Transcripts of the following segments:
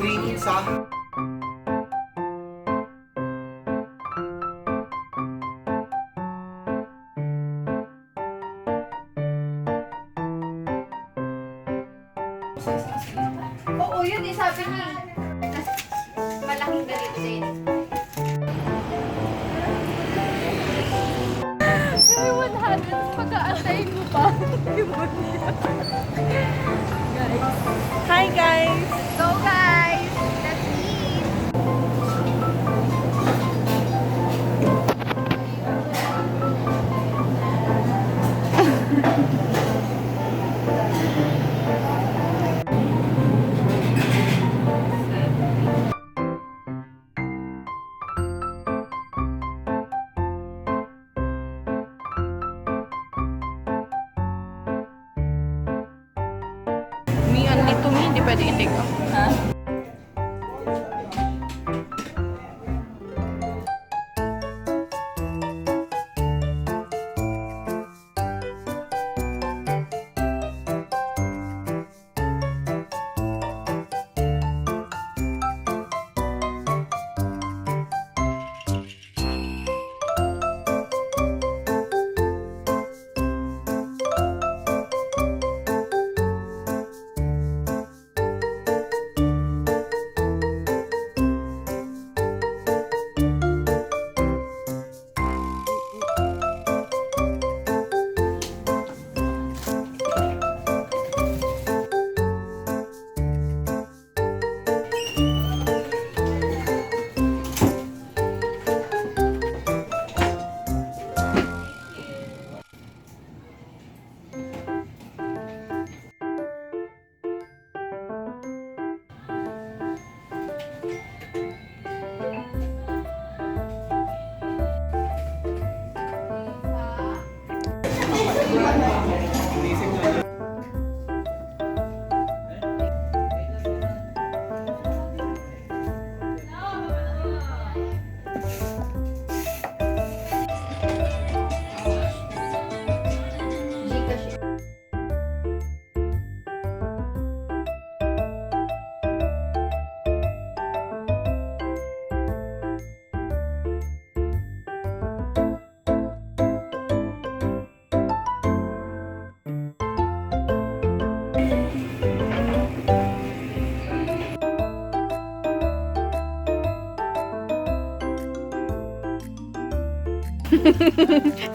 ingredients ha. Oo, yun eh, sabi niya. Malaking ganito sa inyo. Ay, 100. Pagka-antayin mo pa. Hi guys! Go guys! Let's eat! Me only to me, hindi pwede i-take off. Ha?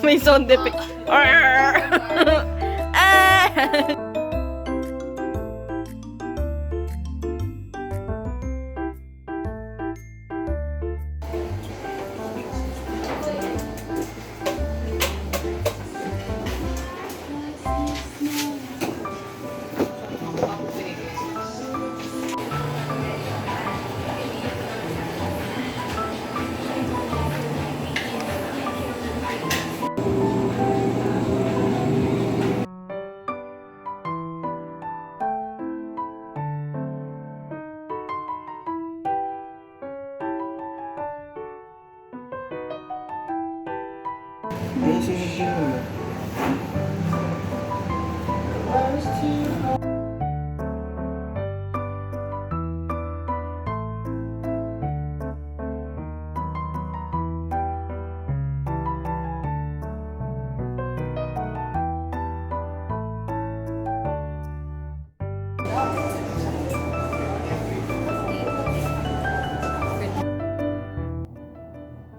May sound effect. Ah! Ay, sinigil mo.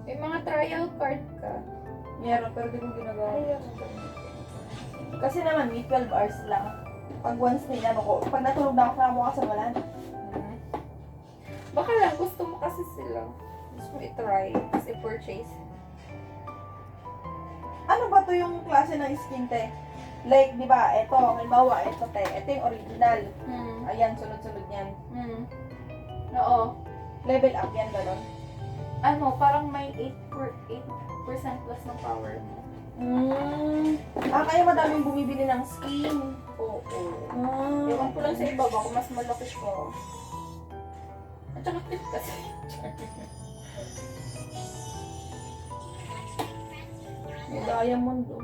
May mga trial card ka. Meron, pero di ko ginagawa. Kasi naman, may 12 hours lang. Pag once na inano ko, pag natulog na ako sa bukasan wala na. Baka lang gusto mo kasi sila. Gusto mo i-try. Kasi purchase. Ano ba to yung klase ng skin te? Like, di ba, ito, halimbawa, ito te, ito yung original. Ayan, sunod-sunod yan. Oo. Level up yan, gano'n. Ano, parang may 8% plus ng power mo. Kaya madaming bumibili ng skin. Oo. Ah. Ewan ko lang sa iba, baka mas malaki ko. At saka tip kasi. May diamond, oh.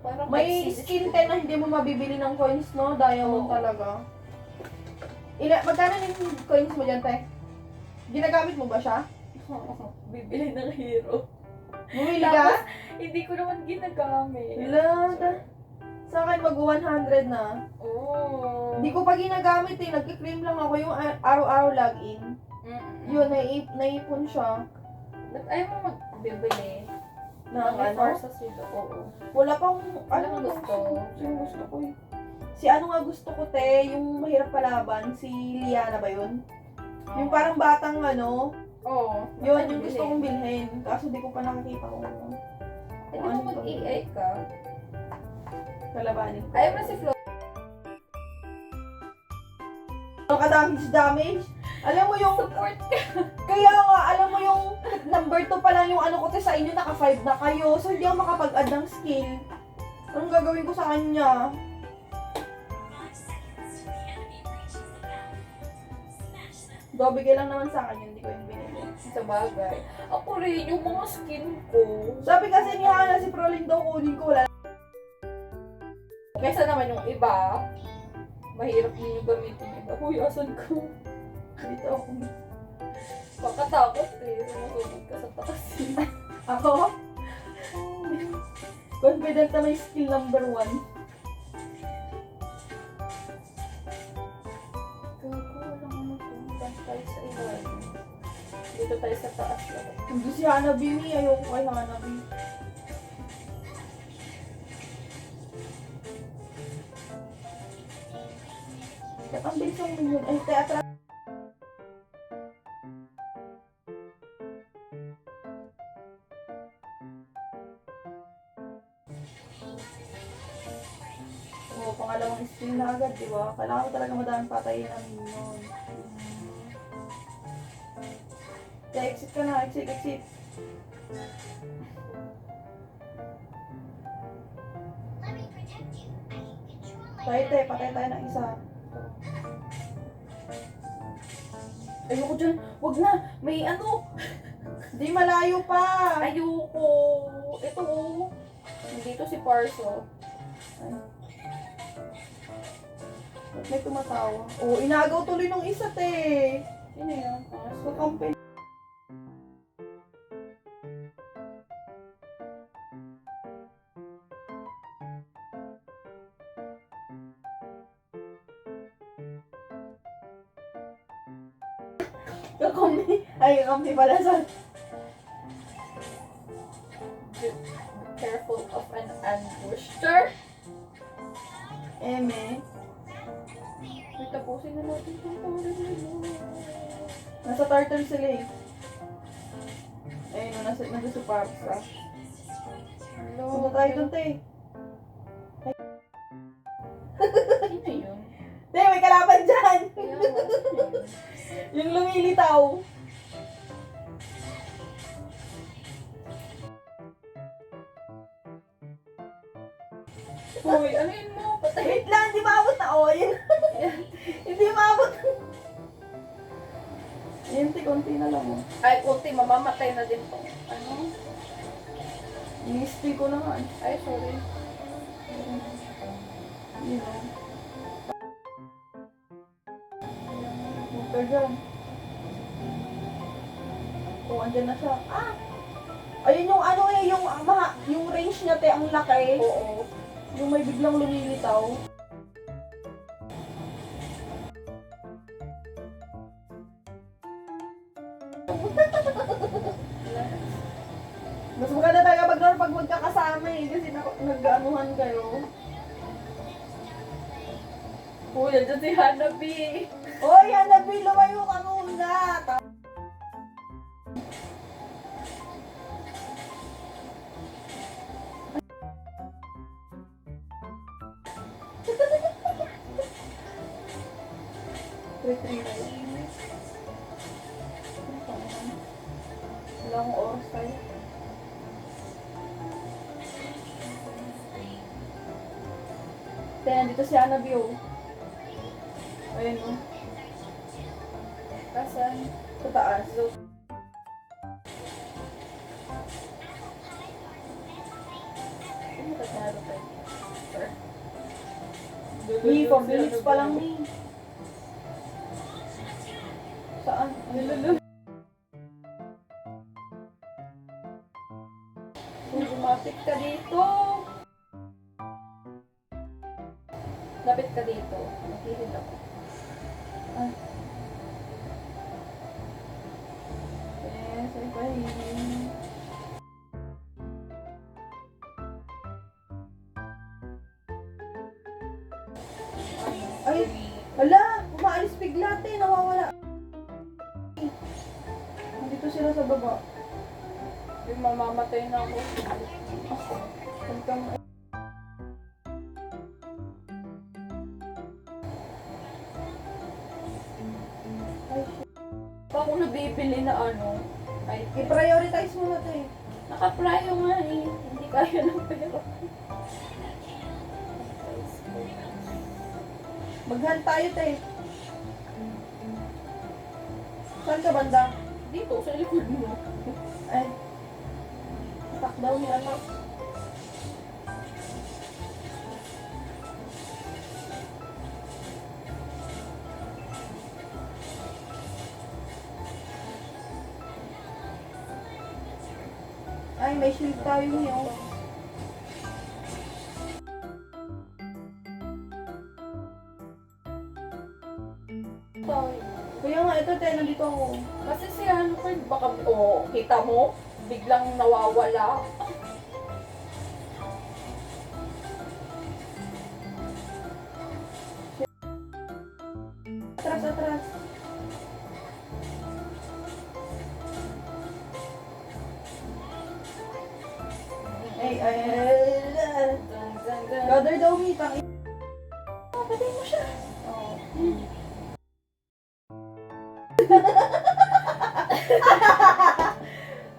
Parang May skin te na hindi mo mabibili ng coins, no? Diamond Oo. talaga. Magkano yung coins mo dyan, te? Ginagamit mo ba siya? Bibili ng hero. Bumili ka? Hindi ko naman ginagamit. Wala. Sa akin, mag-100 na. Oh. Hindi ko pa ginagamit eh. Nagki-claim lang ako yung araw-araw login. Yun, naipon siya. Ba't ayaw mo magbibili? Na May ano? forces dito. Oo. Wala pang, Ano ang gusto? Yung gusto ko eh. Si ano nga gusto ko, te? Yung mahirap palaban. Si Liana ba yun? Yung parang batang ano. Oo. Yun, yung gusto kong bilhin. Kaso di ko pa nakakita kung Hindi mo mag-AI ka. kalabanin ko. Ayaw na si Flo. Ano ka-damage? Alam mo yung, Support ka. kaya nga, alam mo yung number 2 pa lang yung ano ko, te, sa inyo naka 5 na kayo. So hindi ako makapag-add ng skill. Anong gagawin ko sa kanya? Bigay lang naman sa akin yun, hindi ko yung binili. Sa bagay. Ako rin, yung mga skin ko. Sabi kasi ni Hana, si Prolin daw kunin ko, wala. Kaysa naman yung iba, mahirap din yung gamitin yung iba. Huy, asan ko? Dito ako. Makatakot eh. Sumusubog ka sa taas. Ako? Confident na may skill number 1. Tayo sa iwan. Dito tayo sa taas lang. Hindi si Hanabi ni, ayoko kay Hanabi. Ba't ang bilis ang minyon? Ay, teatra. Oo, pangalawang skill na agad, di ba? Kailangan ko talaga madaming patayin ng minyon. Kaya exit ka na, exit. Patay tayo ng isa. Ayoko dyan, wag na, may ano. Di malayo pa. Ayoko. Ito oh. Nandito si Parso. Ay. Ba't may tumatawa? Oo, inagaw tuloy nung isa, te. Sino yun? Parso. Kakampi. Kakampi. Ay, kakampi pala sa... Be careful of an ambush. Sure? Eme. May tapusin na natin itong pangalaman mo. Nasa turtle sila eh. Ayun, nasa sa Parsa. Hello. Punta tayo dun, te. Sino yun? Te, may kalaban dyan! Kaya nga, sino yun? Yung lumilitaw. Uy, ano yun mo? Patay. Wait lang, hindi maabot na oil. Hindi maabot. Yan, te, konti na lang oh. Ay, kunti, mamamatay na din to. Ano? I-spray ko na nga. Ay, sorry. Yun oh. Huwag ka dyan. Oh, andyan na siya. Ah! Ayun yung ano eh, yung range niya, te, ang laki. Oo. Yung may biglang lumilitaw. Mas maganda talaga pag magkakasama eh, kasi nag-anuhan kayo. Uy, andyan si Hanabi. Oy, Hanabi, lumayo ka muna! Wala akong oras tayo. Kaya nandito si Hanabi oh. Ayun oh. Kasan? Sa taas. Ano ka talo tayo? Ni, 4 minutes pa lang ni. Saan? Lululu. Lumapit ka dito. Lapit ka dito. Maghihil ako. Ah. Yes, ay pahin. Ay, hala! Umaalis bigla, te. Nawawala. Nandito sila sa baba. Yung mamamatay na ako. Hanggang... Ay, Pa ako nabibili na ano. Ay, i-prioritize mo na, te. naka-pryo nga eh. Hindi kaya ng pera. Maghan tayo, te. Saan ka banda? Dito, sa likod mo. Ay. Atak daw ni anak. Ay, may shield tayo niyo. Kaya nga, ito, te, nandito ako. Kasi si Hanford, baka, kita mo, biglang nawawala. Atras, atras. Ay, ay, ay. Dun, dun, dun. Gather daw, mitang. Patay mo siya. Oo.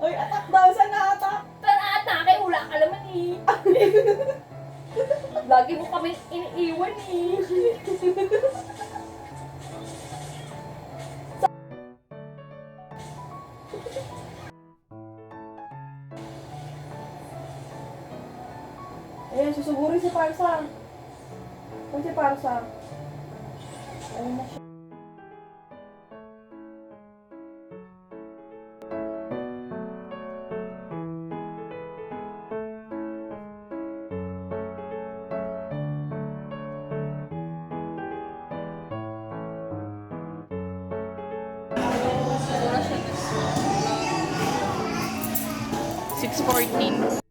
Uy, atak daw. Saan na-atak? Pero atake, wala ka naman eh. Lagi mo kami iniiwan eh. Ayan, susuguri si Parsa. Saan si Parsa? Ayun na siya. Wala siya. 6:14.